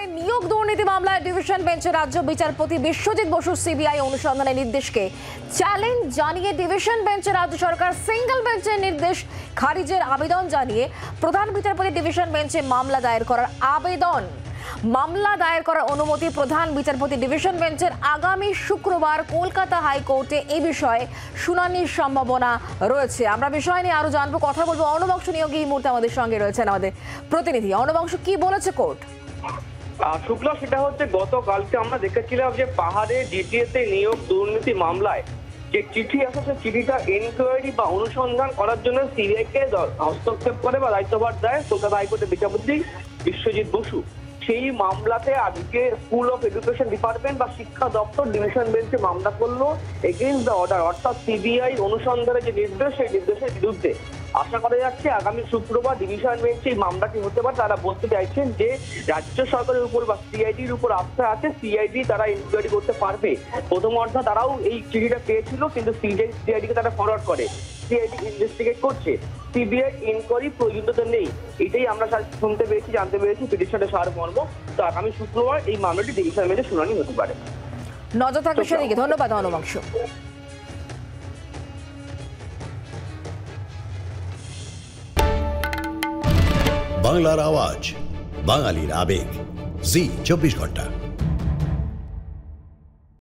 বিহারে নিয়োগ দুর্নীতি মামলায় ডিভিশন বেঞ্চে রাজ্য বিচারপতি বিশ্বজিৎ বসুর সিবিআই অনুসন্ধানের নির্দেশকে চ্যালেঞ্জ জানিয়ে ডিভিশন বেঞ্চে রাজ্য সরকার সিঙ্গেল বেঞ্চের নির্দেশ খারিজের আবেদন জানিয়ে প্রধান বিচারপতি ডিভিশন বেঞ্চে মামলা দায়ের করার অনুমতি প্রধান বিচারপতি ডিভিশন বেঞ্চের আগামী শুক্রবার কলকাতা হাইকোর্টে এই বিষয়ে শুনানির সম্ভাবনা রয়েছে। আমরা বিষয় নিয়ে আরো জানবো, কথা বলবো। অর্ণবংশ নিয়োগী এই মুহূর্তে আমাদের সঙ্গে রয়েছেন আমাদের প্রতিনিধি। অর্ণবংশ, কি বলেছে কোর্ট? শুক্লা, সেটা হচ্ছে গতকালকে আমরা দেখেছিলাম যে পাহাড়ে ডিটিএতে নিয়োগ দুর্নীতি মামলায় যে চিঠি আসে, সেই চিঠিটা এনকোয়ারি বা অনুসন্ধান করার জন্য সিবিআই কে হস্তক্ষেপ করে বা দায়িত্বভার দেয় কলকাতা হাইকোর্টের বিচারপতি বিশ্বজিৎ বসু। সেই মামলাতে আজকে স্কুল অফ এডুকেশন ডিপার্টমেন্ট বা শিক্ষা দপ্তর ডিভিশন বেঞ্চে মামলা করলো এগেইনস্ট দ্য অর্ডার, অর্থাৎ সিবিআই অনুসন্ধানের যে নির্দেশ, সেই নির্দেশের বিরুদ্ধে। আশা করা যাচ্ছে আগামী শুক্রবার ডিভিশন বেঞ্চে এই মামলাটি হতে পারে। তারা বলতে চাইছেন যে রাজ্য সরকারের উপর বা সিআইডির উপর আস্থা আছে, সিআইডি তারা ইনকোয়ারি করতে পারবে। প্রথম অর্ধ তারাও এই চিঠিটা পেয়েছিল, কিন্তু সিআইডিকে তারা ফরওয়ার্ড করে, সিআইডি ইনভেস্টিগেট করছে, সিবিআই ইনকোয়ারি প্রয়োজনীয়তা নেই। এটাই আমরা শুনতে পেরেছি, জানতে পেরেছি পিটিশনের সারমর্ম। তো আগামী শুক্রবার এই মামলাটি ডিভিশন বেঞ্চে শুনানি হতে পারে। নজর থাকবে সেদিকে। ধন্যবাদ অর্ণবংশ। বাংলার আওয়াজ, বাঙালির আবেগ, জি 24 ঘন্টা।